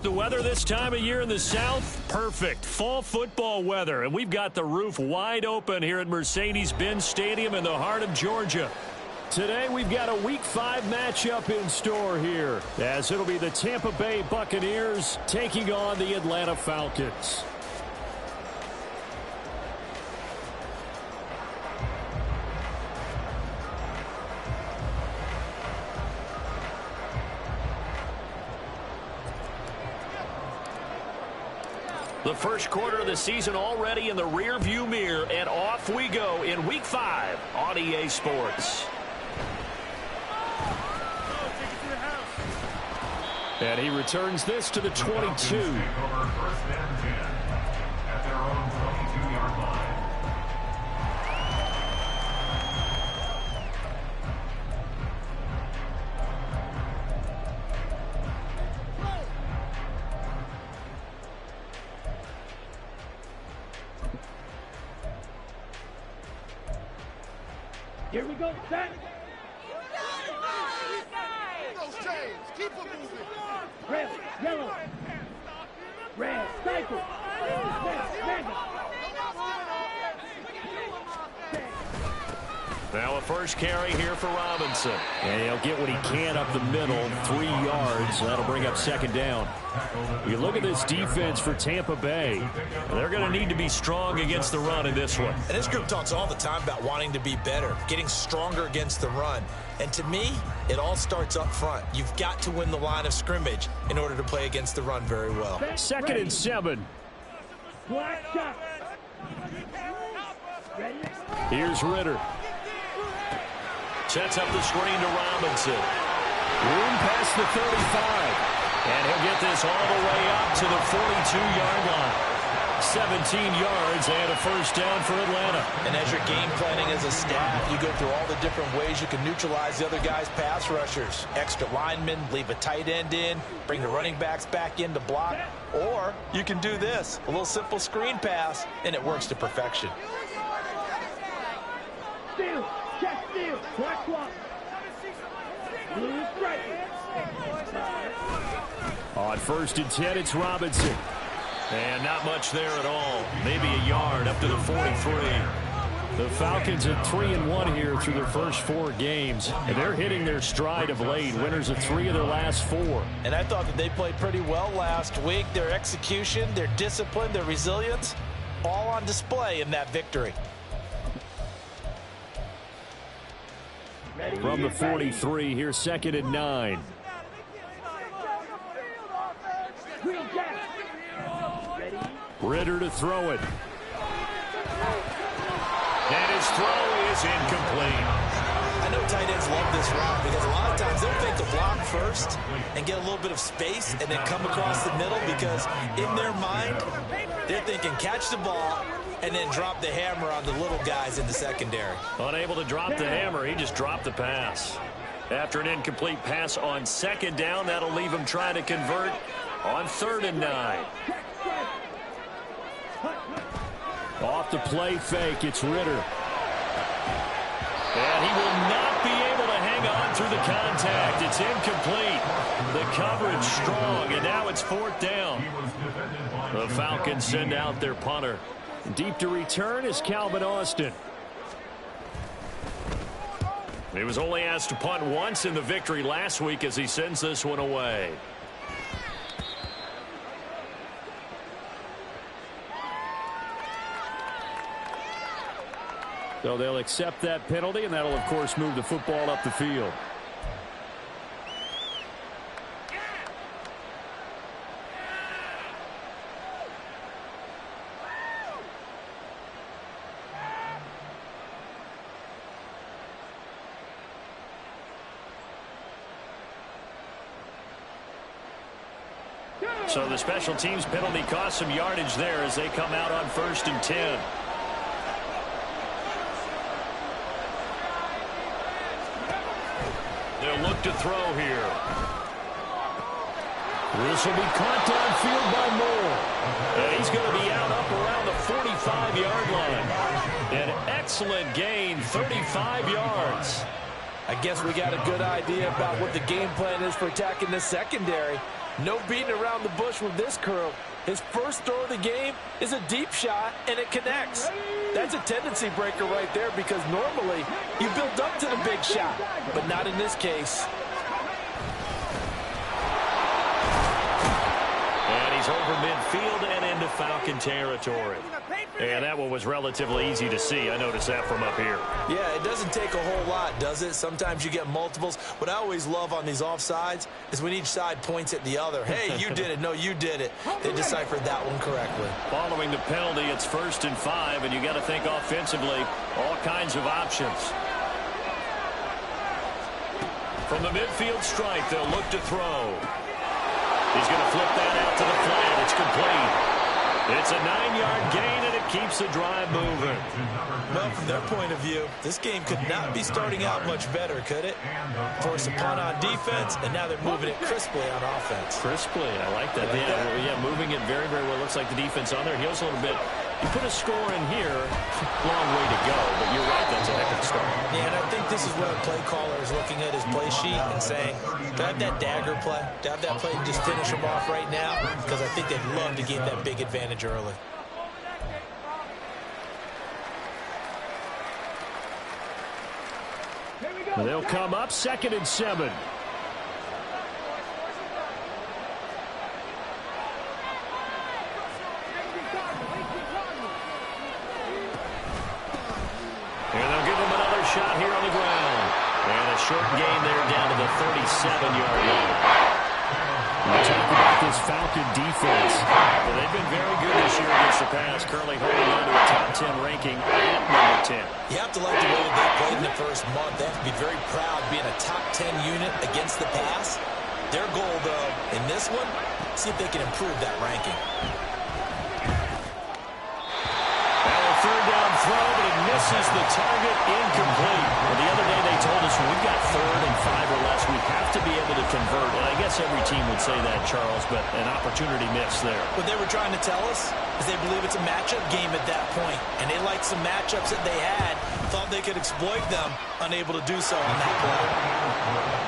The weather this time of year in the South, perfect. Fall football weather, and we've got the roof wide open here at Mercedes-Benz Stadium in the heart of Georgia. Today we've got a Week 5 matchup in store here, as it'll be the Tampa Bay Buccaneers taking on the Atlanta Falcons. The first quarter of the season already in the rear-view mirror, and off we go in Week 5 on EA Sports. And he returns this to the 22. Here we go, set. Those chains, keep them moving. Red, yellow, red, cycle. Now a first carry here for Robinson. And he'll get what he can up the middle, 3 yards. That'll bring up second down. You look at this defense for Tampa Bay. They're going to need to be strong against the run in this one. And this group talks all the time about wanting to be better, getting stronger against the run. And to me, it all starts up front. You've got to win the line of scrimmage in order to play against the run very well. 2nd and 7. Here's Ritter. Sets up the screen to Robinson. Room past the 35. And he'll get this all the way up to the 42-yard line. 17 yards and a first down for Atlanta. And as you're game planning as a staff, you go through all the different ways you can neutralize the other guy's pass rushers. Extra linemen, leave a tight end in, bring the running backs back in to block. Or you can do this, a little simple screen pass, and it works to perfection. Steal, check steal, black clock. Blue strike. On 1st and 10, it's Robinson. And not much there at all. Maybe a yard up to the 43. The Falcons are 3-1 here through their first 4 games. And they're hitting their stride of late. Winners of 3 of their last 4. And I thought that they played pretty well last week. Their execution, their discipline, their resilience, all on display in that victory. From the 43, here's 2nd and 9. Ritter to throw it. And his throw is incomplete. I know tight ends love this route because a lot of times they'll think to block first and get a little bit of space and then come across the middle because in their mind, they're thinking catch the ball and then drop the hammer on the little guys in the secondary. Unable to drop the hammer, he just dropped the pass. After an incomplete pass on 2nd down, that'll leave him trying to convert on 3rd and 9. Off the play fake, it's Ritter. And he will not be able to hang on through the contact. It's incomplete. The coverage strong, and now it's 4th down. The Falcons send out their punter. Deep to return is Calvin Austin. He was only asked to punt once in the victory last week as he sends this one away. So they'll accept that penalty, and that'll, of course, move the football up the field. So the special teams penalty cost some yardage there as they come out on 1st and 10. They'll look to throw here. This will be caught downfield by Moore. And he's going to be out up around the 45-yard line. An excellent gain, 35 yards. I guess we got a good idea about what the game plan is for attacking this secondary. No beating around the bush with this curl. His first throw of the game is a deep shot, and it connects. That's a tendency breaker right there because normally you build up to the big shot, but not in this case. And he's over midfield and into Falcon territory. And that one was relatively easy to see. I noticed that from up here. Yeah, it doesn't take a whole lot, does it? Sometimes you get multiples. What I always love on these offsides is when each side points at the other. Hey, you did it. No, you did it. They deciphered that one correctly. Following the penalty, it's 1st and 5, and you got to think offensively, all kinds of options. From the midfield stripe, they'll look to throw. He's going to flip that out to the flat. It's complete. It's a 9-yard gain, and it keeps the drive moving. Well, from their point of view, this game could not be starting out much better, could it? Force a punt on defense, and now they're moving it crisply on offense. Crisply, I like that. Yeah, moving it very, very well. Looks like the defense on there heals a little bit. You put a score in here, long way to go, but you're right, that's a heck of a start. Yeah, and I think this is where a play caller is looking at his play sheet and saying, do I have that dagger play? Do I have that play to just finish him off right now? Because I think they'd love to gain that big advantage early. They'll come up 2nd and 7. And they'll give him another shot here on the ground. And a short gain there down to the 37-yard line. We talk about this Falcon defense. Well, they've been very good this year against the pass, currently holding on to a top 10 ranking at number 10. You have to like the way that they played in the first month. They have to be very proud being a top 10 unit against the pass. Their goal, though, in this one, see if they can improve that ranking. Third down throw, but it misses the target, incomplete. Well, the other day they told us when we've got 3rd and 5 or less, we have to be able to convert. And I guess every team would say that, Charles, but an opportunity miss there. What they were trying to tell us is they believe it's a matchup game at that point. And they liked some matchups that they had, thought they could exploit them, unable to do so on that play.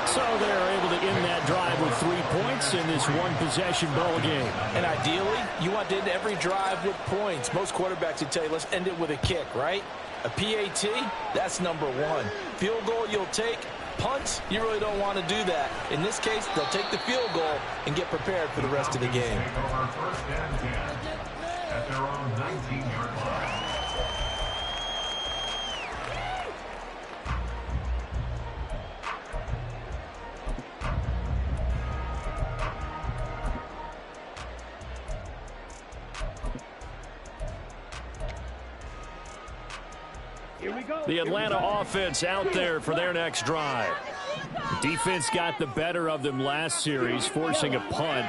So they're able to end that drive with 3 points in this one-possession ball game. And ideally, you want to end every drive with points. Most quarterbacks would tell you, let's end it with a kick, right? A PAT, that's number 1. Field goal you'll take. Punts, you really don't want to do that. In this case, they'll take the field goal and get prepared for the rest of the game. At their own 19-yard line. The Atlanta offense out there for their next drive. The defense got the better of them last series, forcing a punt.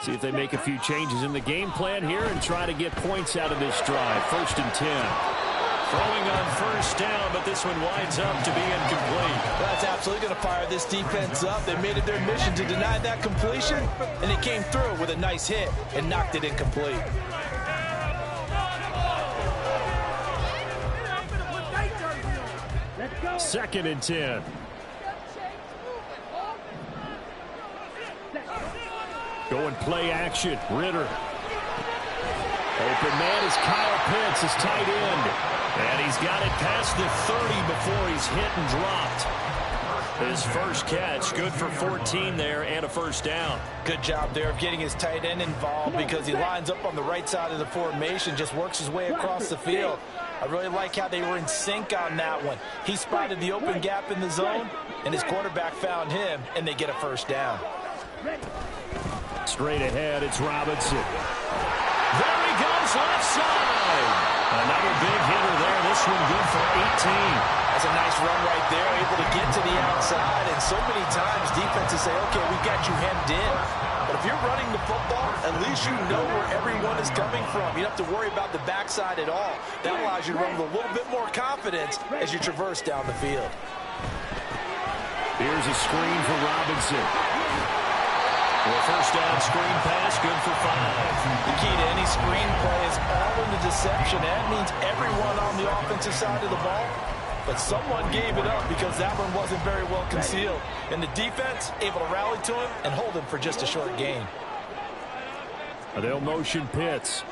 See if they make a few changes in the game plan here and try to get points out of this drive. 1st and 10. Throwing on 1st down, but this one winds up to be incomplete. That's absolutely going to fire this defense up. They made it their mission to deny that completion, and it came through with a nice hit and knocked it incomplete. 2nd and 10. Going play action. Ritter. Open man is Kyle Pitts, his tight end. And he's got it past the 30 before he's hit and dropped. His first catch, good for 14 there and a 1st down. Good job there of getting his tight end involved because he lines up on the right side of the formation, just works his way across the field. I really like how they were in sync on that one. He spotted the open gap in the zone, and his quarterback found him, and they get a 1st down. Straight ahead, it's Robinson. There he goes, left side. Another big hitter there. This one good for 18. That's a nice run right there, able to get to the outside. And so many times defenses say, okay, we've got you hemmed in. But if you're running the football, at least you know where everyone is coming from. You don't have to worry about the backside at all. That allows you to run with a little bit more confidence as you traverse down the field. Here's a screen for Robinson. Well, 1st down screen pass, good for 5. The key to any screen play is all in the deception. That means everyone on the offensive side of the ball but someone gave it up because that one wasn't very well concealed. And the defense able to rally to him and hold him for just a short gain. They'll motion Pitts.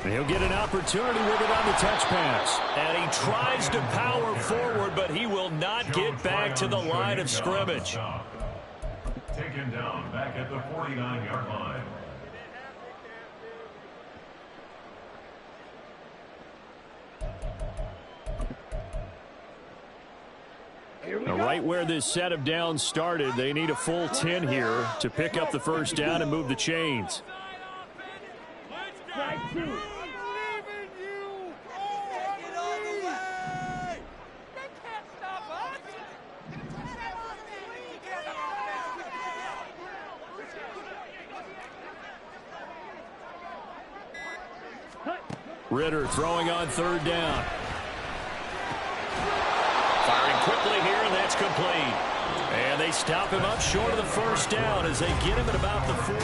And he'll get an opportunity with it on the touch pass. And he tries to power forward, but he will not get back to the line of scrimmage. Taken down back at the 49-yard line. Now, right where this set of downs started, they need a full 10 here to pick up the first down and move the chains. Ritter throwing on third down. Firing quickly here, and that's complete. And they stop him up short of the first down as they get him at about the 43.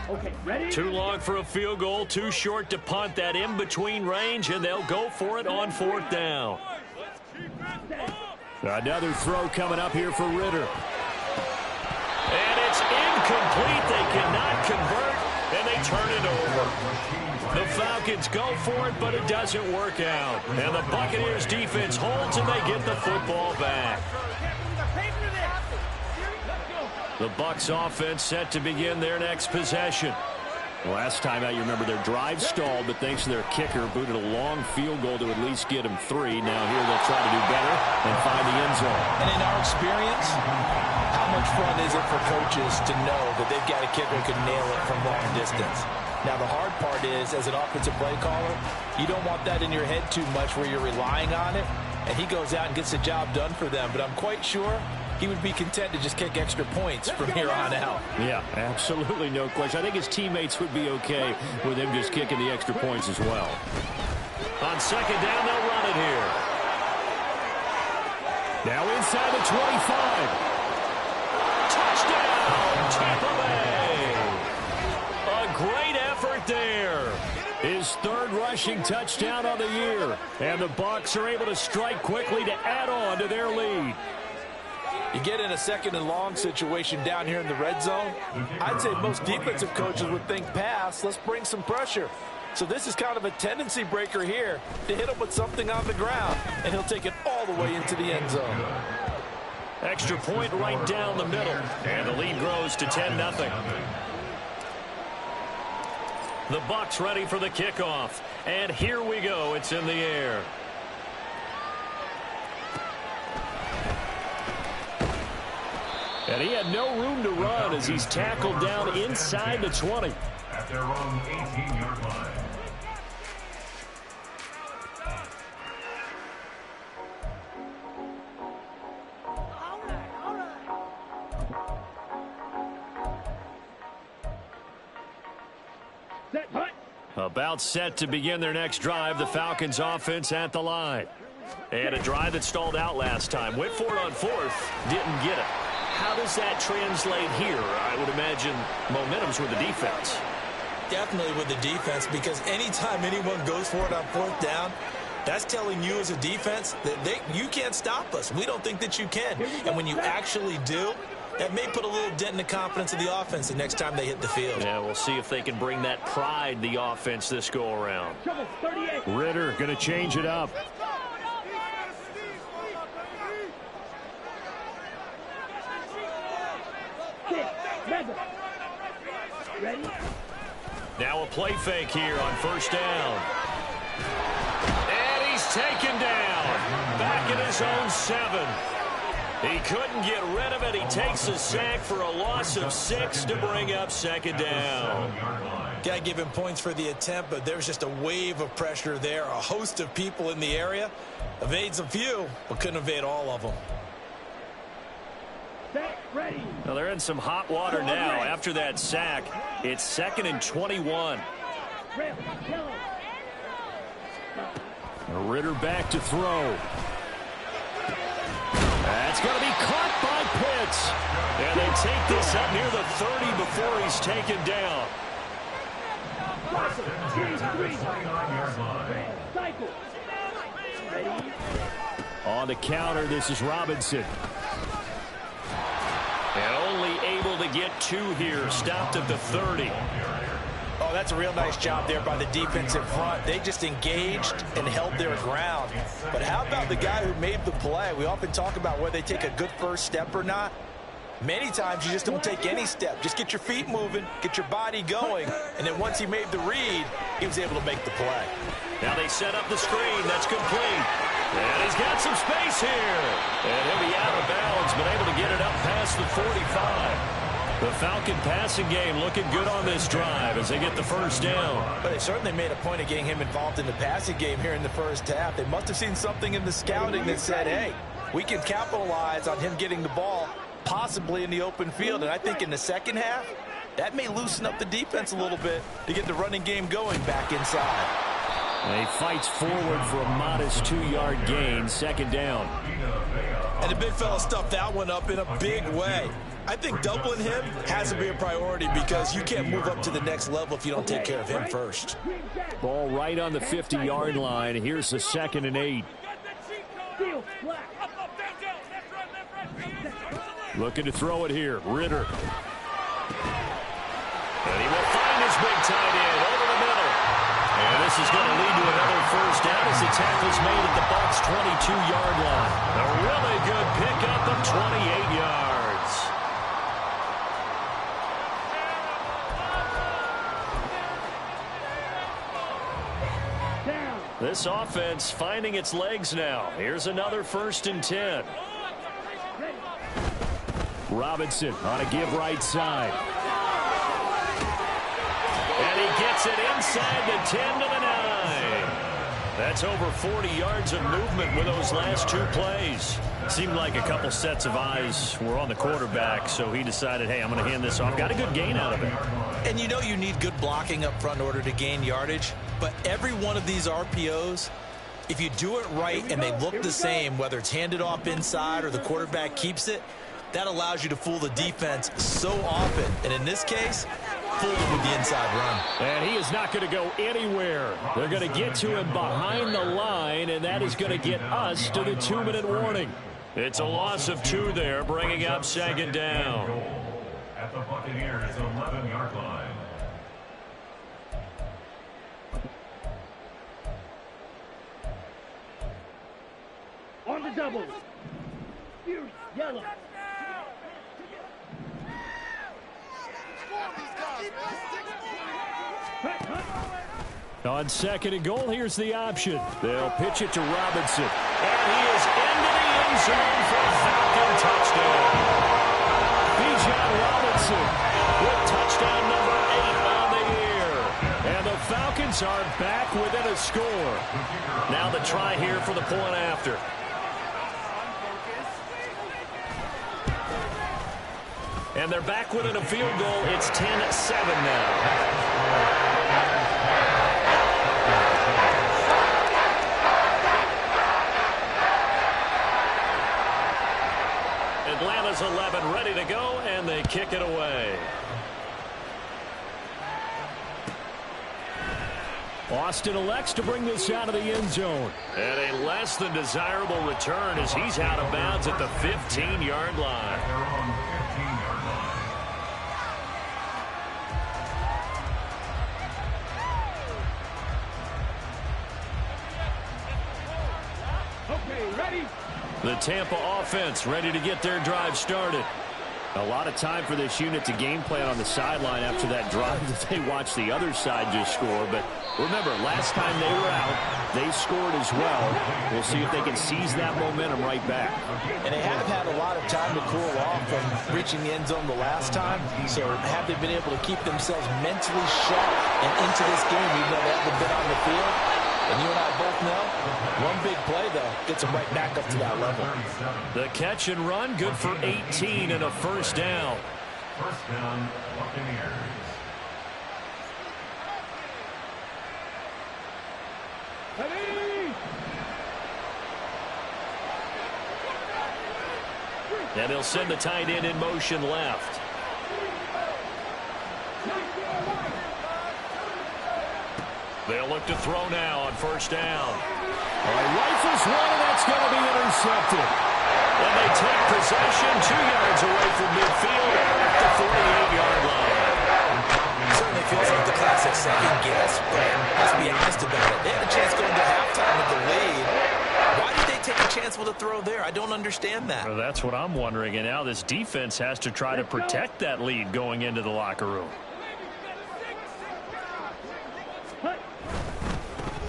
Okay, ready? Too long for a field goal, too short to punt. That in-between range, and they'll go for it on fourth down. Another throw coming up here for Ritter. And it's incomplete. They cannot convert, and they turn it over. The Falcons go for it, but it doesn't work out. And the Buccaneers defense holds, and they get the football back. The Bucs offense set to begin their next possession. Last time out, you remember their drive stalled, but thanks to their kicker, booted a long field goal to at least get them 3. Now here they'll try to do better and find the end zone. And in our experience, how much fun is it for coaches to know that they've got a kicker who can nail it from long distance? Now the hard part is, as an offensive play caller, you don't want that in your head too much where you're relying on it, and he goes out and gets the job done for them. But I'm quite sure he would be content to just kick extra points from here on out. Yeah, absolutely no question. I think his teammates would be okay with him just kicking the extra points as well. On second down, they'll run it here. Now inside the 25. Touchdown, Tampa Bay. A great effort there. His third rushing touchdown of the year. And the Bucs are able to strike quickly to add on to their lead. You get in a second and long situation down here in the red zone. I'd say most defensive coaches would think pass. Let's bring some pressure. So this is kind of a tendency breaker here to hit him with something on the ground. And he'll take it all the way into the end zone. Extra point right down the middle. And the lead grows to 10-0. The Bucs ready for the kickoff. And here we go. It's in the air. And he had no room to run as he's tackled down inside the 20. At their own 18-yard line. Set, punt. About set to begin their next drive. The Falcons offense at the line. And a drive that stalled out last time. Went for it on fourth. Didn't get it. How does that translate here? I would imagine momentum's with the defense. Definitely with the defense, because anytime anyone goes for it on fourth down, that's telling you as a defense that you can't stop us. We don't think that you can. And when you actually do, that may put a little dent in the confidence of the offense the next time they hit the field. Yeah, we'll see if they can bring that pride the offense this go-around. Ritter going to change it up. Ready? Now a play fake here on first down. And he's taken down. Back in his own 7. He couldn't get rid of it. He takes a sack for a loss of 6 to bring up second down. Got to give him points for the attempt, but there's just a wave of pressure there. A host of people in the area. Evades a few, but couldn't evade all of them. Ready. Well, they're in some hot water now. After that sack, it's 2nd and 21. Ritter back to throw. That's going to be caught by Pitts. And they take this up near the 30 before he's taken down. Cycle. Ready? On the counter, this is Robinson. And only able to get 2 here. Stopped at the 30. Oh, that's a real nice job there by the defensive front. They just engaged and held their ground. But how about the guy who made the play? We often talk about whether they take a good first step or not. Many times you just don't take any step. Just get your feet moving, get your body going, and then once he made the read, he was able to make the play. Now they set up the screen. That's complete. And he's got some space here. And he'll be out of bounds, but able to get it up past the 45. The Falcon passing game looking good on this drive as they get the first down. But they certainly made a point of getting him involved in the passing game here in the first half. They must have seen something in the scouting that said, hey, we can capitalize on him getting the ball possibly in the open field. And I think in the second half, that may loosen up the defense a little bit to get the running game going back inside. And he fights forward for a modest 2-yard gain, second down. And the big fella stuffed that one up in a big way. I think doubling him has to be a priority because you can't move up to the next level if you don't take care of him first. Ball right on the 50-yard line. Here's the 2nd and 8. Looking to throw it here. Ritter. And he will find his big tight end over the middle. And this is going to lead to another first down as the tackle's made at the Bucs' 22-yard line. A really good pickup of 28 yards. This offense finding its legs now. Here's another 1st and 10. Robinson on a give right side. And he gets it inside the 10 to the 9. That's over 40 yards of movement with those last 2 plays. Seemed like a couple sets of eyes were on the quarterback, so he decided, hey, I'm going to hand this off. Got a good gain out of it. And you know you need good blocking up front in order to gain yardage. But every one of these RPOs, if you do it right and they look the same, whether it's handed off inside or the quarterback keeps it, that allows you to fool the defense so often. And in this case, fool them with the inside run. And he is not going to go anywhere. They're going to get to him behind the line, and that is going to get us to the 2-minute warning. It's a loss of 2 there, bringing up 2nd down. At the Buccaneers' 11-yard line. On the double. Fierce yellow. On 2nd and goal, here's the option. They'll pitch it to Robinson. And he is into the end zone for a Falcon touchdown. Bijan Robinson with touchdown number 8 on the year. And the Falcons are back within a score. Now the try here for the point after. And they're back within a field goal. It's 10-7 now. Atlanta's 11 ready to go, and they kick it away. Austin elects to bring this out of the end zone. And a less than desirable return as he's out of bounds at the 15-yard line. Okay, ready? The Tampa offense ready to get their drive started. A lot of time for this unit to game plan on the sideline after that drive that they watched the other side just score. But remember, last time they were out, they scored as well. We'll see if they can seize that momentum right back. And they have had a lot of time to cool off from reaching the end zone the last time. So have they been able to keep themselves mentally sharp and into this game even though they haven't been on the field? And you and I both know, one big play, though, gets them right back up to that level. The catch and run, good for 18 and a first down. First down, Buccaneers. Ready? And they'll send the tight end in motion left. They'll look to throw now on first down. Rifles one, and that's going to be intercepted. And they take possession 2 yards away from midfield at the 48-yard line. Certainly feels like the classic second guess, but let's be honest about it. They had a chance going to halftime with the lead. Why did they take a chance with a throw there? I don't understand that. Well, that's what I'm wondering. And now this defense has to try to protect that lead going into the locker room.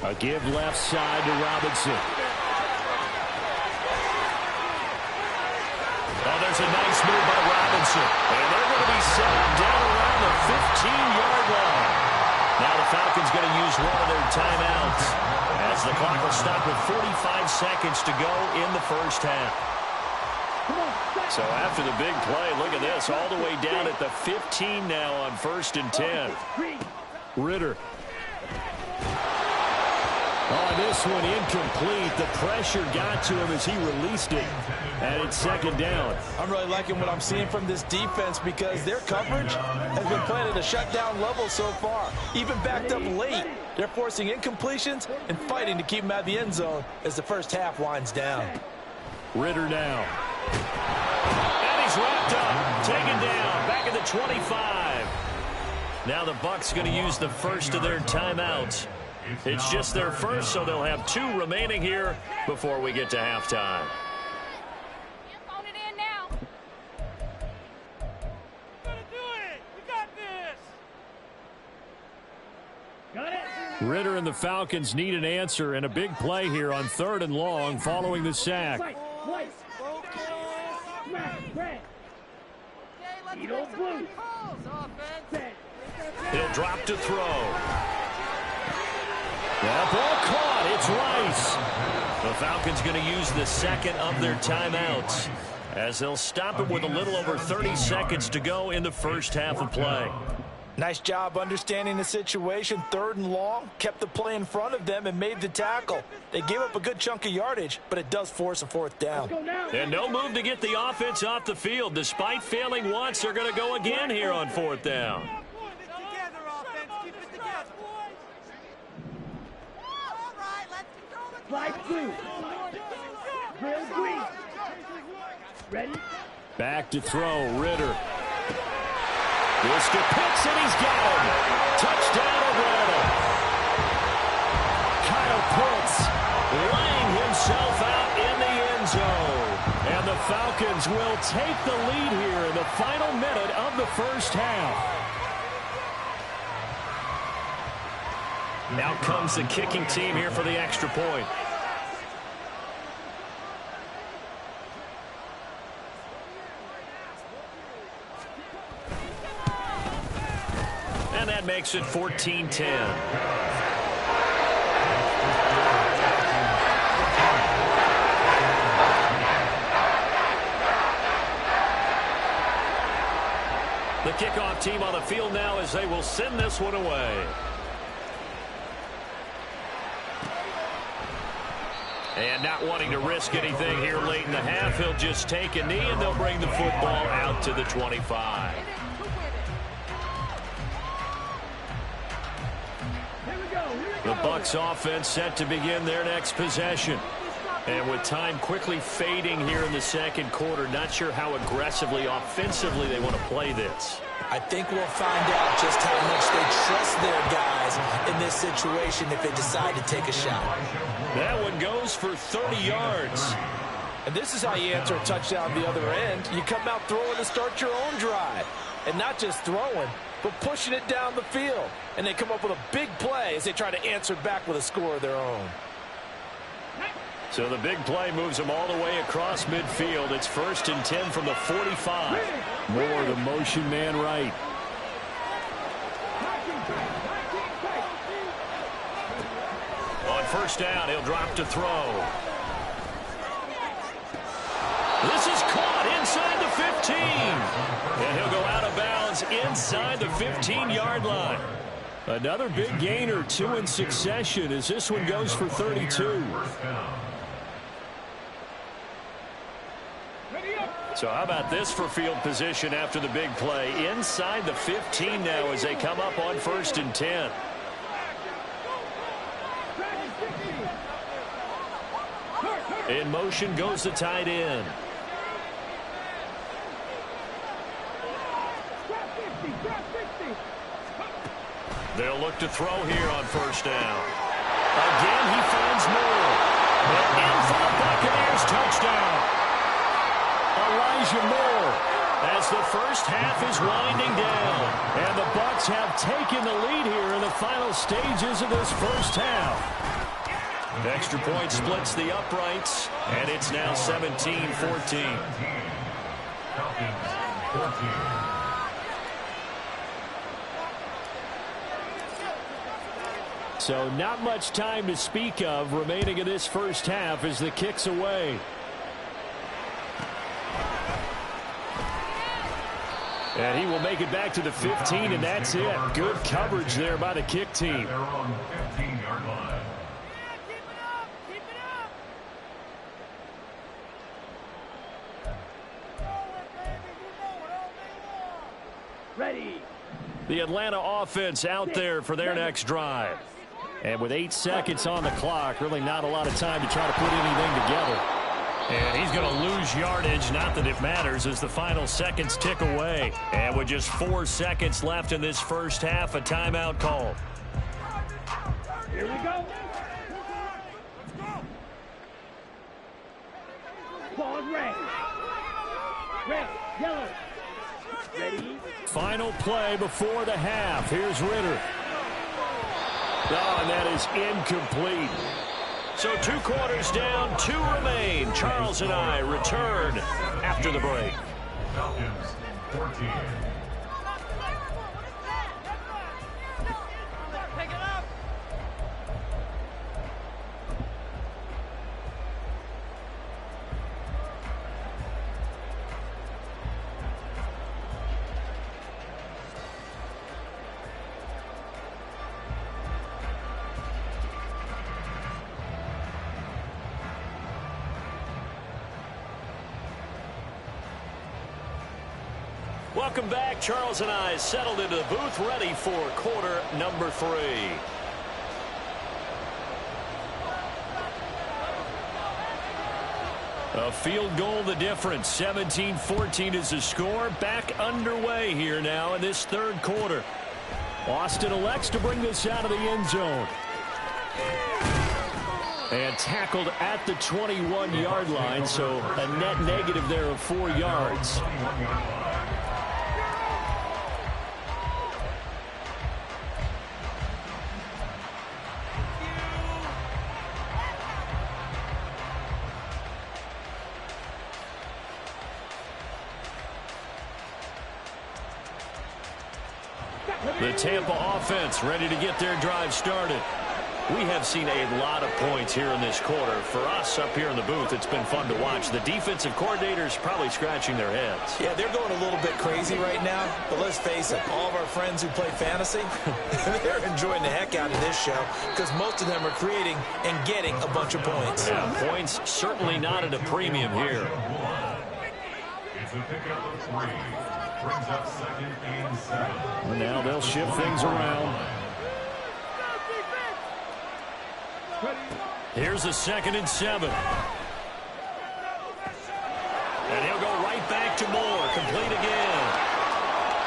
A give left side to Robinson. Oh, there's a nice move by Robinson. And they're going to be set up down around the 15-yard line. Now the Falcons going to use one of their timeouts as the clock will stop with 45 seconds to go in the first half. So after the big play, look at this, all the way down at the 15 now on 1st and 10. Ritter. Oh, this one incomplete. The pressure got to him as he released it. And it's 2nd down. I'm really liking what I'm seeing from this defense because their coverage has been playing at a shutdown level so far. Even backed up late, they're forcing incompletions and fighting to keep them out of the end zone as the first half winds down. Ritter now. And he's wrapped up, taken down, back at the 25. Now the Bucs going to use the first of their timeouts. It's just their first, so they'll have 2 remaining here before we get to halftime. Ritter and the Falcons need an answer and a big play here on 3rd and long following the sack. He'll drop to throw. That ball caught. It's Rice. The Falcons going to use the second of their timeouts as they'll stop it with a little over 30 seconds to go in the first half of play. Nice job understanding the situation. 3rd and long, kept the play in front of them and made the tackle. They gave up a good chunk of yardage, but it does force a 4th down. And no move to get the offense off the field. Despite failing once, they're going to go again here on 4th down. Slide 2. Real green. Ready? Back to throw. Ritter. This to Pitts, and he's got him. Touchdown, Atlanta. Kyle Pitts laying himself out in the end zone. And the Falcons will take the lead here in the final minute of the first half. Out comes the kicking team here for the extra point. And that makes it 14-10. The kickoff team on the field now as they will send this one away. And not wanting to risk anything here late in the half, he'll just take a knee and they'll bring the football out to the 25. The Bucs offense set to begin their next possession. And with time quickly fading here in the second quarter, not sure how aggressively, offensively they want to play this. I think we'll find out just how much they trust their guys in this situation if they decide to take a shot. That one goes for 30 yards. And this is how you answer a touchdown the other end. You come out throwing to start your own drive. And not just throwing, but pushing it down the field. And they come up with a big play as they try to answer back with a score of their own. So the big play moves them all the way across midfield. It's 1st and 10 from the 45. More the motion man right. On first down, he'll drop to throw. This is caught inside the 15. And he'll go out of bounds inside the 15-yard line. Another big gainer, 2 in succession as this one goes for 32. So how about this for field position after the big play? Inside the 15 now as they come up on 1st and 10. In motion goes the tight end. They'll look to throw here on 1st down. Again, he finds Moore. And in for the Buccaneers, touchdown. Elijah Moore, as the first half is winding down. And the Bucs have taken the lead here in the final stages of this first half. Extra point splits the uprights, and it's now 17-14. Falcons 14. So not much time to speak of remaining in this first half as the kick's away. And he will make it back to the 15, and that's it. Good coverage there by the kick team. They're on 15-yard line. Ready. The Atlanta offense out there for their next drive. And with 8 seconds on the clock, really not a lot of time to try to put anything together. And he's going to lose yardage, not that it matters, as the final seconds tick away. And with just 4 seconds left in this first half, a timeout called. Here we go. Ball red. Red, yellow. Ready. Final play before the half. Here's Ritter. Oh, and that is incomplete. So 2 quarters down, 2 remain. Charles and I return after the break. Falcons 14. Welcome back. Charles and I settled into the booth, ready for quarter number 3. A field goal the difference. 17-14 is the score. Back underway here now in this 3rd quarter. Austin elects to bring this out of the end zone. And tackled at the 21-yard line, so a net negative there of 4 yards. The Tampa offense ready to get their drive started. We have seen a lot of points here in this quarter. For us up here in the booth, it's been fun to watch. The defensive coordinators probably scratching their heads. Yeah, they're going a little bit crazy right now. But let's face it, all of our friends who play fantasy, they're enjoying the heck out of this show because most of them are creating and getting a bunch of points. Yeah, points certainly not at a premium here. It's a pickup of 3. Brings up 2nd and 7. And now they'll shift things around. Here's a 2nd and 7. And he'll go right back to Moore. Complete again.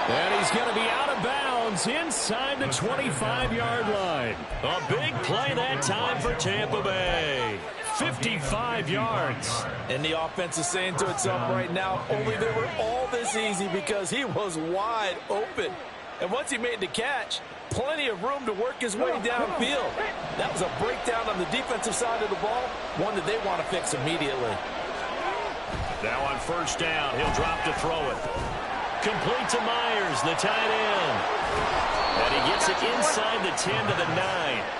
And he's going to be out of bounds inside the 25-yard line. A big play that time for Tampa Bay. 55 yards. And the offense is saying to itself right now, only they were all this easy because he was wide open. And once he made the catch, plenty of room to work his way downfield. That was a breakdown on the defensive side of the ball, one that they want to fix immediately. Now on 1st down, he'll drop to throw it. Complete to Myers, the tight end. And he gets it inside the 10 to the 9.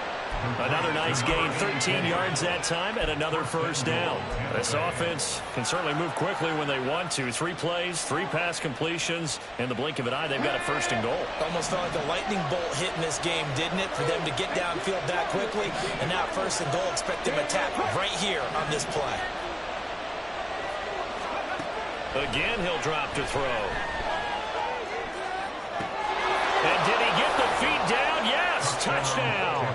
Another nice gain, 13 yards that time, and another 1st down. This offense can certainly move quickly when they want to. 3 plays, 3 pass completions. In the blink of an eye, they've got a 1st and goal. Almost felt like a lightning bolt hit in this game, didn't it? For them to get downfield that quickly. And now 1st and goal, expect them to attack right here on this play. Again, he'll drop to throw. And did he get the feet down? Yes, touchdown.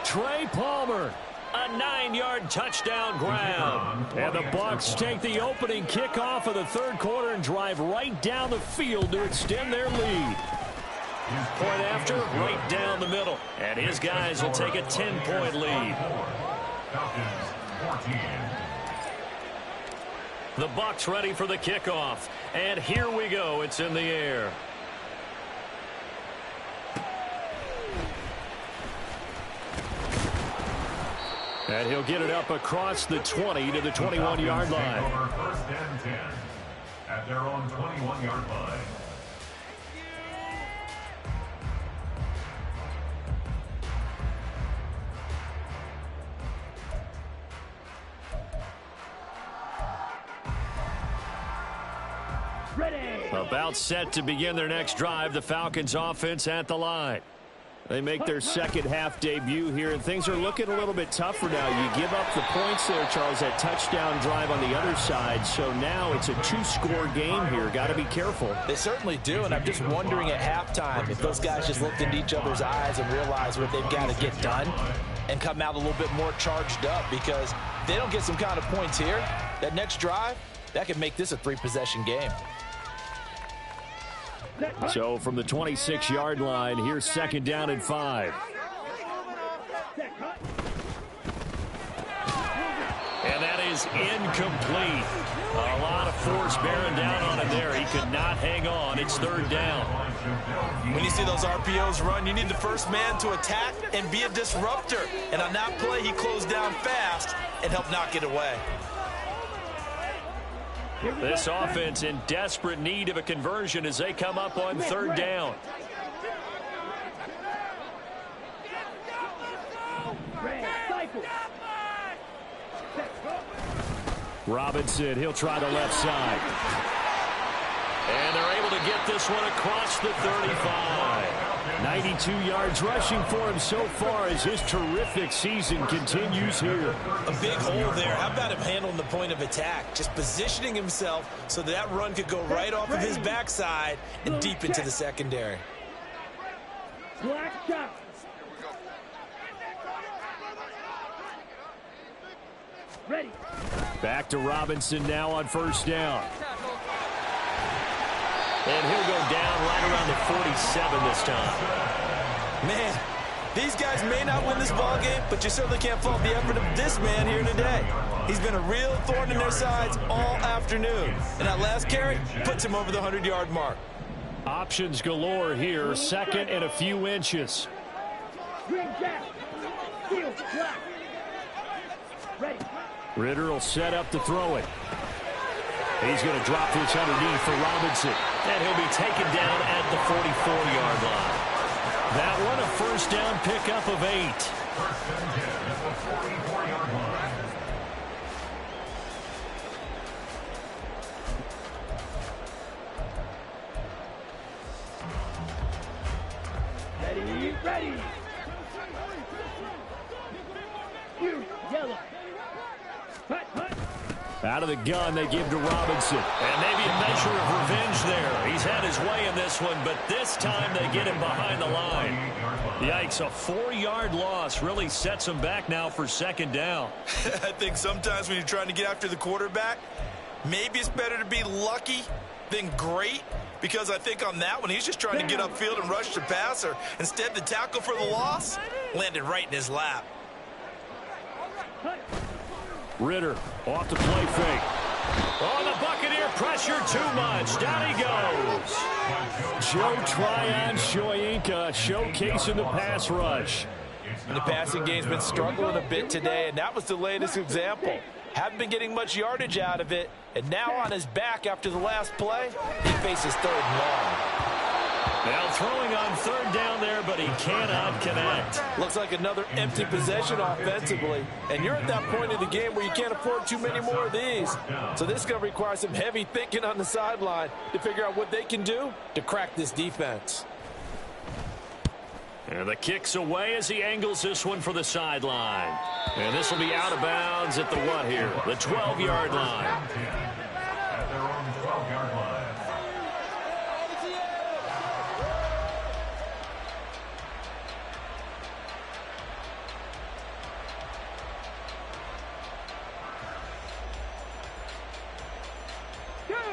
Trey Palmer, a 9-yard touchdown grab. And the Bucs take the opening kickoff of the third quarter and drive right down the field to extend their lead. Point after, right down the middle. And his guys will take a 10-point lead. The Bucs ready for the kickoff. And here we go. It's in the air. And he'll get it up across the 20 to the 21-yard line. First and 10 at their own 21-yard line. Ready. About set to begin their next drive. The Falcons offense at the line. They make their second half debut here, and things are looking a little bit tougher now. You give up the points there, Charles, that touchdown drive on the other side. So now it's a 2-score game here. Got to be careful. They certainly do, and I'm just wondering at halftime if those guys just looked into each other's eyes and realized what they've got to get done and come out a little bit more charged up, because if they don't get some kind of points here, that next drive, that could make this a 3-possession game. So from the 26-yard line, here's second down and 5. And that is incomplete. A lot of force bearing down on him there. He could not hang on. It's third down. When you see those RPOs run, you need the first man to attack and be a disruptor. And on that play, he closed down fast and helped knock it away. This offense in desperate need of a conversion as they come up on third down. Robinson, he'll try the left side. And they're able to get this one across the 35. 92 yards rushing for him so far as his terrific season continues here. A big hole there. How about him handling the point of attack? Just positioning himself so that run could go right off of his backside and deep into the secondary. Black shot. Ready. Back to Robinson now on first down. And he'll go down right around the 47 this time. Man, these guys may not win this ball game, but you certainly can't fault the effort of this man here today. He's been a real thorn in their sides all afternoon. And that last carry puts him over the 100-yard mark. Options galore here. Second and a few inches. Green jack. Field black. Ready. Ritter will set up to throw it. He's going to drop this underneath for Robinson. And he'll be taken down at the 44-yard line. That one a first down pickup of 8. First and 10 at the 44-yard line. Ready, ready. Blue, yellow. Hut, hut. Out of the gun, they give to Robinson. And maybe a measure of revenge there. He's had his way in this one, but this time they get him behind the line. Yikes, a 4-yard loss really sets him back now for second down. I think sometimes when you're trying to get after the quarterback, maybe it's better to be lucky than great, because I think on that one, he's just trying to get upfield and rush the passer. Instead, the tackle for the loss landed right in his lap. Ritter off the play fake. Oh, the Buccaneer pressure too much. Down he goes. Joe Tryon-Shoyinka showcasing the pass rush. And the passing game's been struggling a bit today, and that was the latest example. Haven't been getting much yardage out of it, and now on his back after the last play, he faces third and long. Now throwing on third down there, but he cannot connect. Looks like another empty possession offensively, and you're at that point in the game where you can't afford too many more of these. So this is going to require some heavy thinking on the sideline to figure out what they can do to crack this defense. And the kick's away as he angles this one for the sideline. And this will be out of bounds at the what here? The 12-yard line.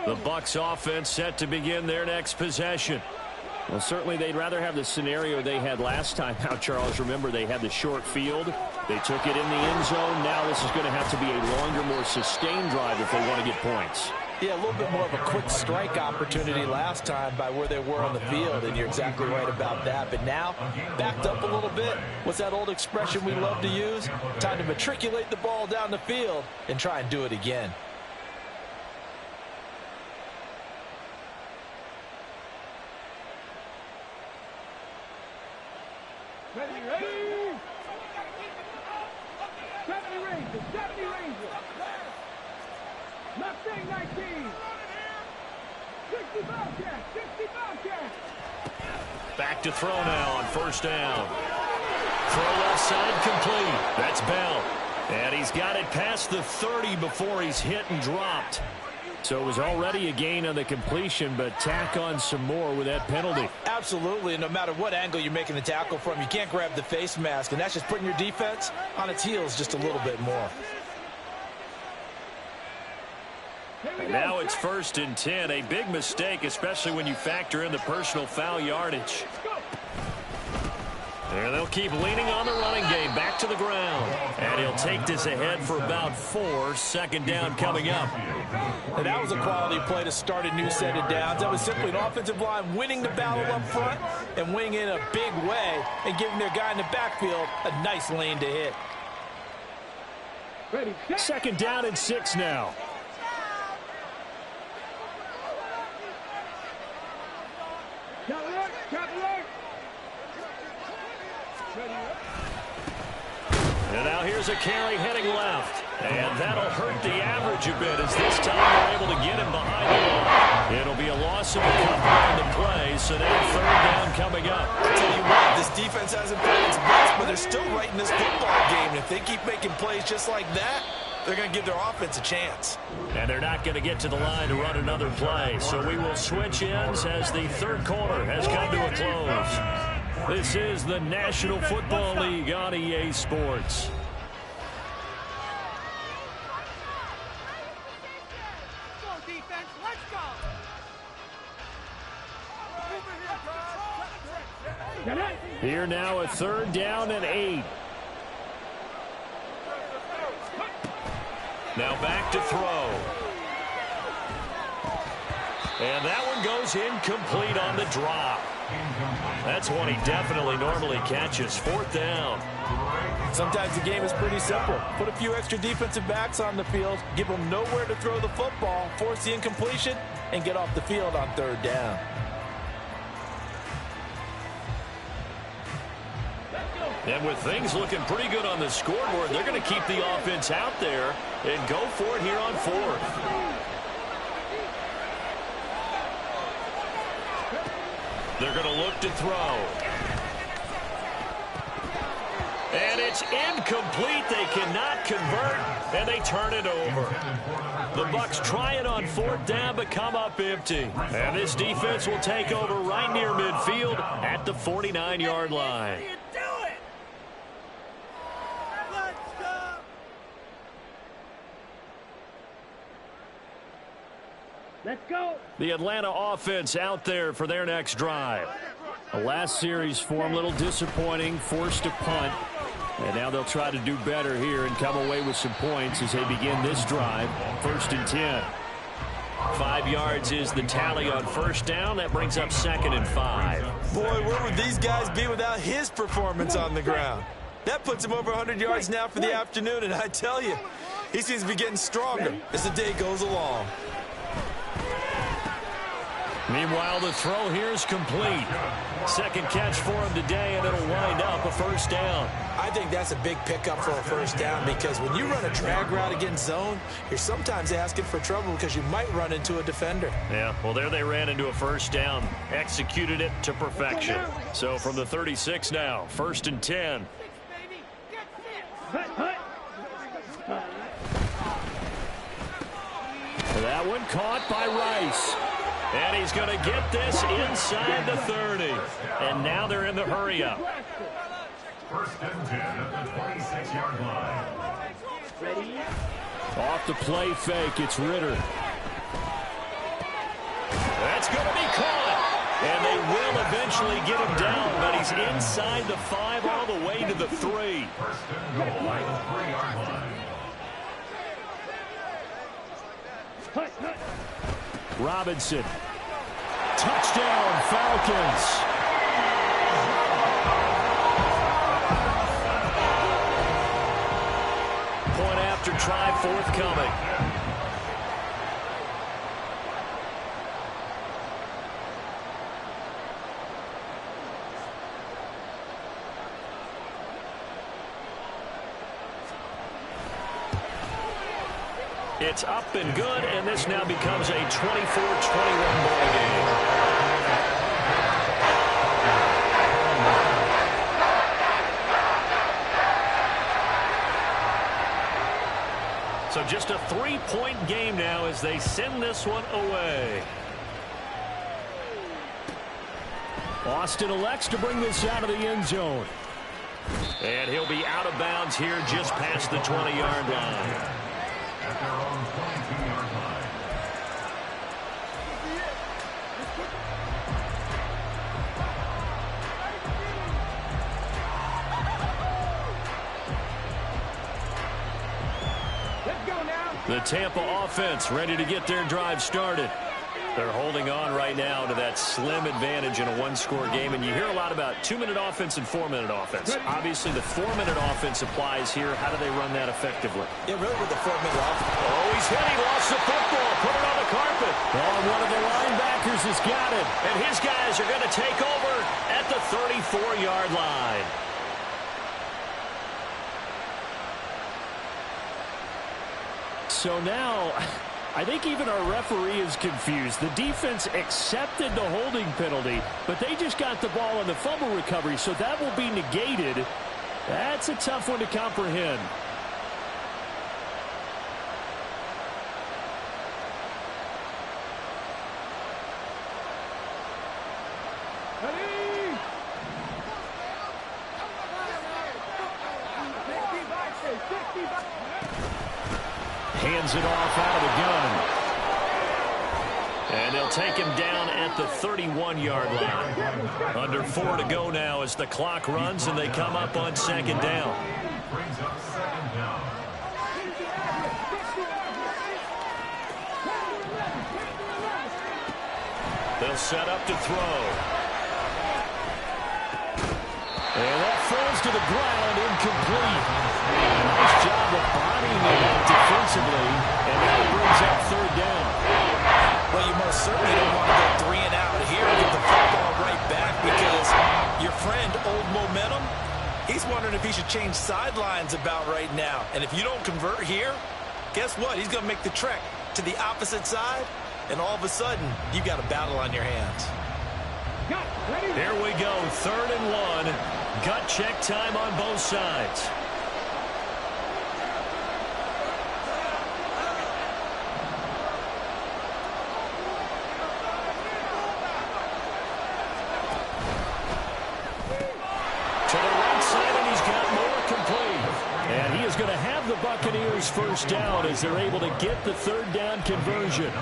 The Bucs offense set to begin their next possession. Well, certainly they'd rather have the scenario they had last time out, Charles. Remember, they had the short field. They took it in the end zone. Now this is going to have to be a longer, more sustained drive if they want to get points. Yeah, a little bit more of a quick strike opportunity last time by where they were on the field, and you're exactly right about that. But now, backed up a little bit. What's that old expression we love to use? Time to matriculate the ball down the field and try and do it again. Ready, ready. 70 Rangers, 70 Rangers. Mustang 19. 60 Bobcats, 60 Bobcats. Back to throw now on first down. Throw left side complete. That's Bell. And he's got it past the 30 before he's hit and dropped. So it was already a gain on the completion, but tack on some more with that penalty. Absolutely, and no matter what angle you're making the tackle from, you can't grab the face mask, and that's just putting your defense on its heels just a little bit more. And now it's 1st and 10. A big mistake, especially when you factor in the personal foul yardage. And they'll keep leaning on the running game. Back to the ground. And he'll take this ahead for about 4. Second down coming up. And that was a quality play to start a new set of downs. That was simply an offensive line winning the battle up front and winning in a big way and giving their guy in the backfield a nice lane to hit. Ready, set. Second down and 6 now. Top alert, top alert. And now here's a carry heading left. And that'll hurt the average a bit as this time they're able to get him behind the line. It'll be a loss of a couple on the play, so now third down coming up. I'll tell you what, this defense hasn't played its best, but they're still right in this football game. And if they keep making plays just like that, they're going to give their offense a chance. And they're not going to get to the line to run another play. So we will switch ends as the third quarter has come to a close. This is the National Football League on EA Sports. Here now, a third down and 8. Now back to throw. And that one goes incomplete on the drop. That's one he definitely normally catches. Fourth down. Sometimes the game is pretty simple. Put a few extra defensive backs on the field, give them nowhere to throw the football, force the incompletion, and get off the field on third down. And with things looking pretty good on the scoreboard, they're going to keep the offense out there and go for it here on fourth. They're going to look to throw. And it's incomplete. They cannot convert, and they turn it over. The Bucs try it on fourth down, but come up empty. And this defense will take over right near midfield at the 49-yard line. Let's go. The Atlanta offense out there for their next drive. The last series for them, a little disappointing, forced a punt. And now they'll try to do better here and come away with some points as they begin this drive. 1st and 10. 5 yards is the tally on first down. That brings up 2nd and 5. Boy, where would these guys be without his performance on the ground? That puts him over 100 yards now for the afternoon, and I tell you, he seems to be getting stronger as the day goes along. Meanwhile, the throw here is complete. Second catch for him today, and it'll wind up a first down. I think that's a big pickup for a first down because when you run a drag route against zone, you're sometimes asking for trouble because you might run into a defender. Yeah, well, there they ran into a first down. Executed it to perfection. So from the 36 now, 1st and 10. That one caught by Rice. And he's going to get this inside the 30. And now they're in the hurry-up. 1st and 10 at the 26-yard line. Ready? Off the play fake, it's Ritter. eventually get him down, but he's inside the 5 all the way to the 3. First and goal at the 3-yard line. Robinson. Touchdown, Falcons. Point after try forthcoming. It's up and good, and this now becomes a 24-21 ball game. So just a 3-point game now as they send this one away. Austin elects to bring this out of the end zone. And he'll be out of bounds here just past the 20-yard line. At their own 22-yard line. Let's go now. The Tampa offense ready to get their drive started. They're holding on right now to that slim advantage in a one-score game, and you hear a lot about 2-minute offense and 4-minute offense. Obviously, the 4-minute offense applies here. How do they run that effectively? Yeah, really with the 4-minute offense. Oh, he's hit. He lost the football. Put it on the carpet. Oh, one of the linebackers has got it, and his guys are going to take over at the 34-yard line. So now, I think even our referee is confused. The defense accepted the holding penalty, but they just got the ball on the fumble recovery, so that will be negated. That's a tough one to comprehend. Ready? Hands it off out of the gun. And they'll take him down at the 31-yard line. Under 4 to go now as the clock runs and they come up on second down. Brings up second down. They'll set up to throw. And that falls to the ground, incomplete. Nice job of bodying it defensively, and that brings up third down. Well, you most certainly don't want to go 3 and out here and get the football right back because your friend, Old Momentum, he's wondering if he should change sidelines about right now. And if you don't convert here, guess what? He's going to make the trek to the opposite side, and all of a sudden, you've got a battle on your hands. Here we go, 3rd and 1. Gut check time on both sides. To the right side, and he's got more complete. And he is going to have the Buccaneers first down as they're able to get the 3rd down conversion.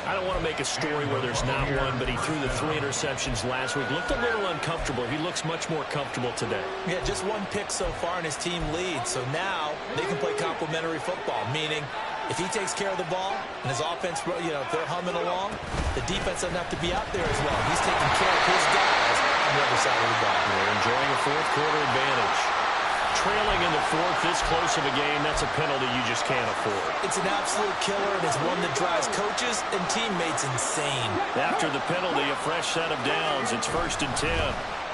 I don't want to make a story where there's not one, but he threw the 3 interceptions last week. Looked a little uncomfortable. He looks much more comfortable today. Yeah, just 1 pick so far and his team leads. So now they can play complementary football, meaning if he takes care of the ball and his offense, you know, if they're humming along, the defense doesn't have to be out there as well. He's taking care of his guys on the other side of the ball. They're enjoying a 4th quarter advantage. Trailing in the 4th, this close of a game, that's a penalty you just can't afford. It's an absolute killer, and it's one that drives coaches and teammates insane. After the penalty, a fresh set of downs. It's 1st and 10.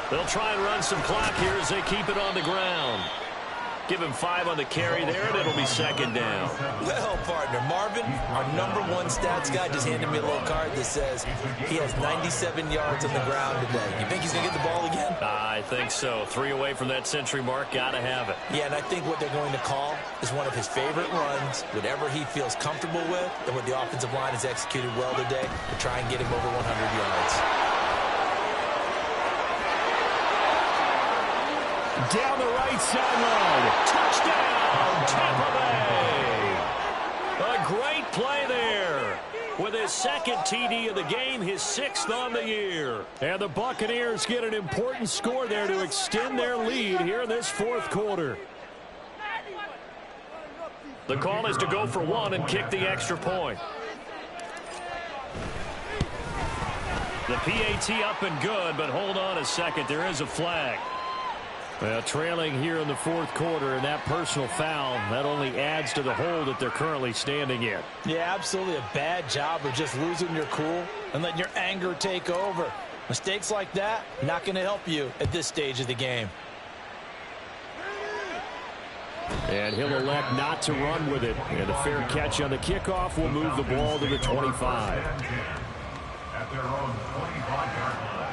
They'll try and run some clock here as they keep it on the ground. Give him 5 on the carry there, and it'll be 2nd down. Well, partner, Marvin, our #1 stats guy just handed me a little card that says he has 97 yards on the ground today. You think he's going to get the ball again? I think so. 3 away from that century mark. Got to have it. Yeah, and I think what they're going to call is one of his favorite runs, whatever he feels comfortable with, and what the offensive line has executed well today to try and get him over 100 yards. Down the right sideline. Touchdown, Tampa Bay. A great play there. with his second TD of the game, his 6th on the year. And the Buccaneers get an important score there to extend their lead here in this 4th quarter. The call is to go for 1 and kick the extra point. The PAT up and good, but hold on a second. There is a flag. Well, trailing here in the 4th quarter, and that personal foul, that only adds to the hole that they're currently standing in. Yeah, absolutely a bad job of just losing your cool and letting your anger take over. Mistakes like that, not going to help you at this stage of the game. And he'll elect not to run with it. And a fair catch on the kickoff will move the ball to the 25. At their own 25-yard line.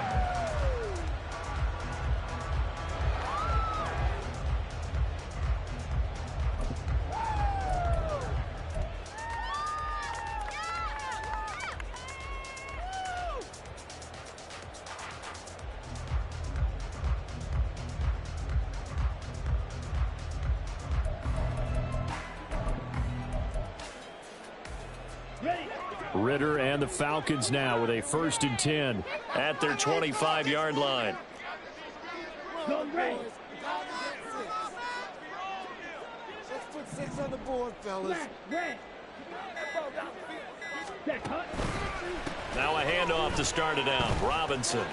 Ritter and the Falcons now with a 1st and 10 at their 25-yard line. Go Ray. Let's put 6 on the board, fellas. Ray. Check, Hunt. Now a handoff to start it out. Robinson.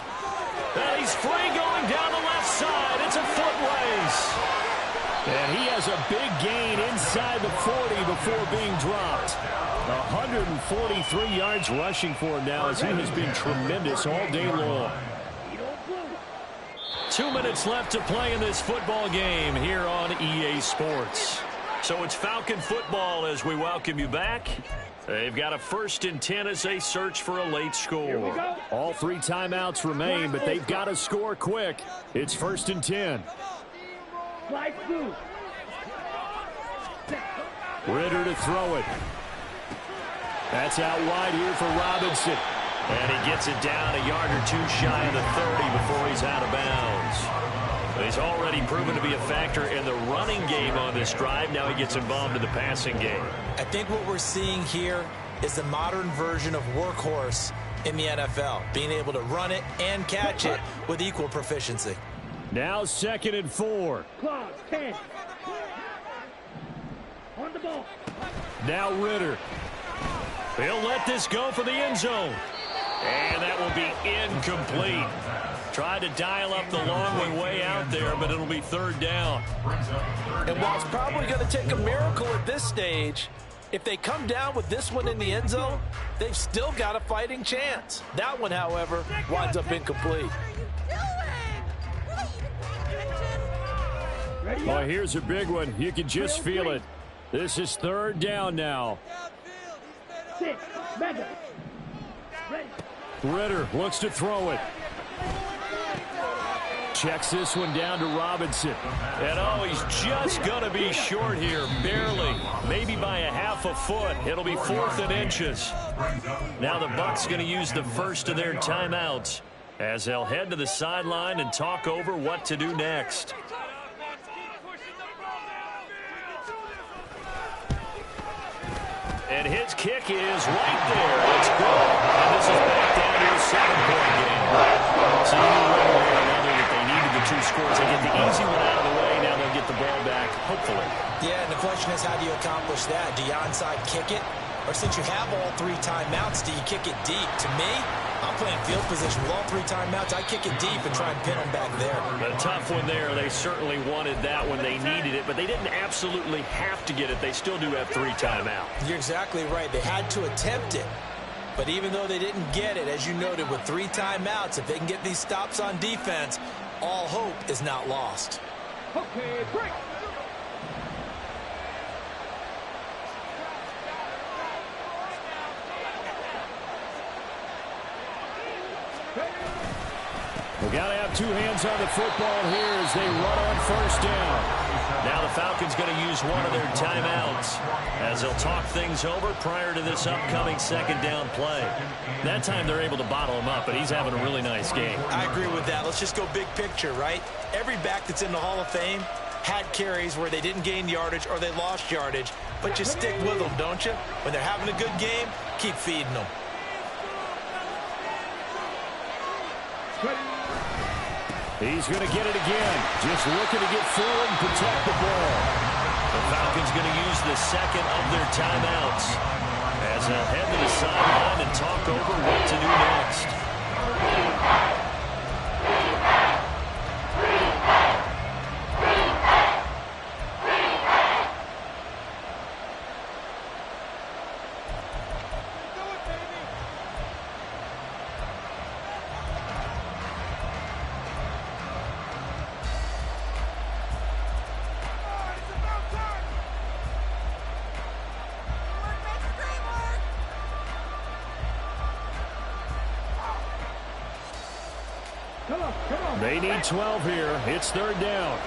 And he's free going down the left side. It's a foot race. And he has a big gain inside the 40 before being dropped. 143 yards rushing for him now as he has been tremendous all day long. 2 minutes left to play in this football game here on EA Sports. So it's Falcon football as we welcome you back. They've got a 1st and 10 as they search for a late score. All 3 timeouts remain, but they've got to score quick. It's 1st and 10. Slide through. Ritter to throw it. That's out wide here for Robinson. And he gets it down a yard or 2 shy of the 30 before he's out of bounds. He's already proven to be a factor in the running game on this drive. Now he gets involved in the passing game. I think what we're seeing here is the modern version of workhorse in the NFL, being able to run it and catch it with equal proficiency. Now 2nd and 4. Clock, 10. On the ball. Now Ritter. He'll let this go for the end zone. And that will be incomplete. Tried to dial up the long way out there, but it'll be 3rd down. And while it's probably going to take a miracle at this stage, if they come down with this one in the end zone, they've still got a fighting chance. That one, however, winds up incomplete. Well, here's a big one. You can just feel it. This is 3rd down now. 6. Mega. Ready. Ritter looks to throw it. Checks this one down to Robinson. And oh, he's just going to be short here, barely, maybe by a half a foot. It'll be 4th and inches. Now the Bucs going to use the first of their timeouts as they'll head to the sideline and talk over what to do next. And his kick is right there. It's good. And this is back down to a 7-point game. So you knew one way or another that they needed the 2 scores. They get the easy one out of the way. Now they'll get the ball back, hopefully. Yeah, and the question is, how do you accomplish that? Do you onside kick it? Or since you have all 3 timeouts, do you kick it deep? To me, I'm playing field position with all 3 timeouts. I kick it deep and try and pin them back there. A tough one there. They certainly wanted that when they needed it, but they didn't absolutely have to get it. They still do have 3 timeouts. You're exactly right. They had to attempt it. But even though they didn't get it, as you noted, with 3 timeouts, if they can get these stops on defense, all hope is not lost. Okay, break. We got to have 2 hands on the football here as they run on 1st down. Now the Falcons going to use one of their timeouts as they'll talk things over prior to this upcoming 2nd down play. That time they're able to bottle him up, but he's having a really nice game. I agree with that. Let's just go big picture, right? Every back that's in the Hall of Fame had carries where they didn't gain yardage or they lost yardage. but you stick with them, don't you? When they're having a good game, keep feeding them. He's going to get it again. Just looking to get forward and protect the ball. The Falcons going to use the second of their timeouts as they'll head to the sideline and talk over what to do next. They need 12 here. It's third down.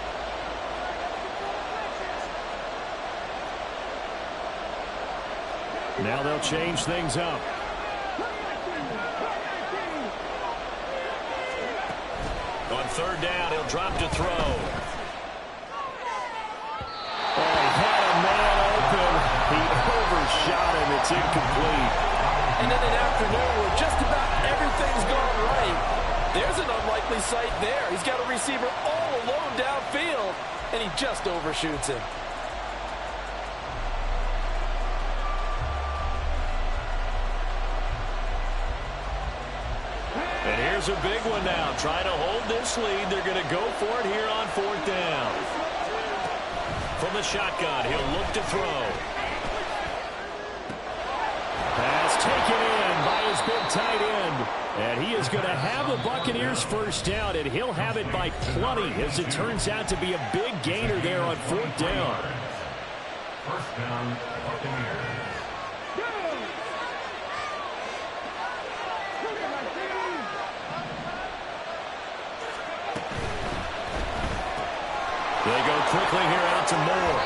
Now they'll change things up. On third down, he'll drop to throw. Oh, he had a man open. He overshot him. It's incomplete. And then an afternoon where just about everything's gone right. There's an unlikely sight there. He's got a receiver all alone downfield, and he just overshoots him. And here's a big one now. Trying to hold this lead. They're going to go for it here on fourth down. From the shotgun, he'll look to throw. Pass taken in by his big tight end. And he is going to have the Buccaneers first down, and he'll have it by plenty, as it turns out to be a big gainer there on fourth down. First down, Buccaneers. They go quickly here out to Moore.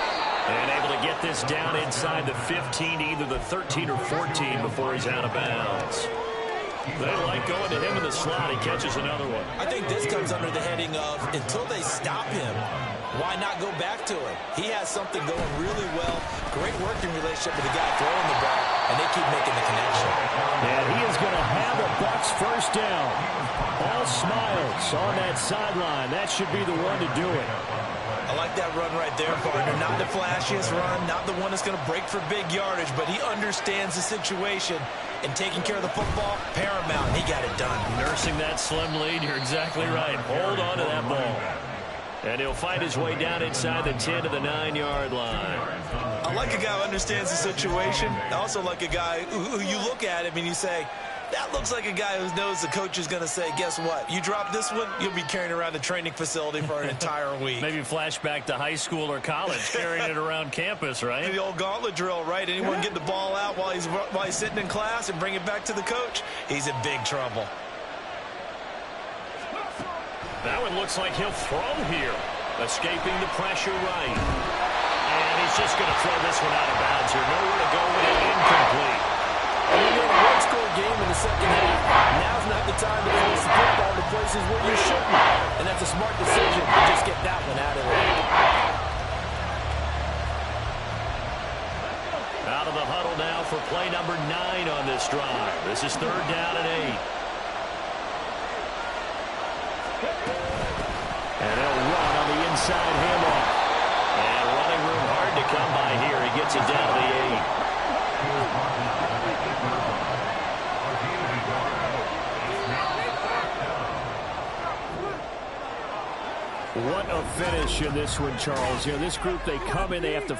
And able to get this down inside the 15, either the 13 or 14 before he's out of bounds. They like going to him in the slot. He catches another one. I think this comes under the heading of, until they stop him, why not go back to him? He has something going really well. Great working relationship with the guy throwing the ball, and they keep making the connection. And he is going to have a Bucs first down. All smiles on that sideline. That should be the one to do it. I like that run right there, partner. Not the flashiest run, not the one that's going to break for big yardage, but he understands the situation, and taking care of the football, paramount. He got it done. Nursing that slim lead, you're exactly right. Hold on to that ball. And he'll fight his way down inside the 10 to the 9-yard line. I like a guy who understands the situation. I also like a guy who you look at him and you say, that looks like a guy who knows the coach is going to say, guess what? You drop this one, you'll be carrying around the training facility for an entire week. Maybe flashback to high school or college, carrying it around campus, right? The old gauntlet drill, right? Anyone get the ball out while he's sitting in class and bring it back to the coach? He's in big trouble. That one looks like he'll throw here. Escaping the pressure right. And he's just going to throw this one out of bounds here. Nowhere to go with it. Incomplete. And when you're in a one-score game in the second half, now's not the time to place the football to places where you shouldn't. And that's a smart decision to just get that one out of there. Out of the huddle now for play number 9 on this drive. This is third down and 8. And he'll run on the inside handoff. And running room hard to come by here. He gets it down to the 8. What a finish in this one, Charles. You know, this group, they come in, they have to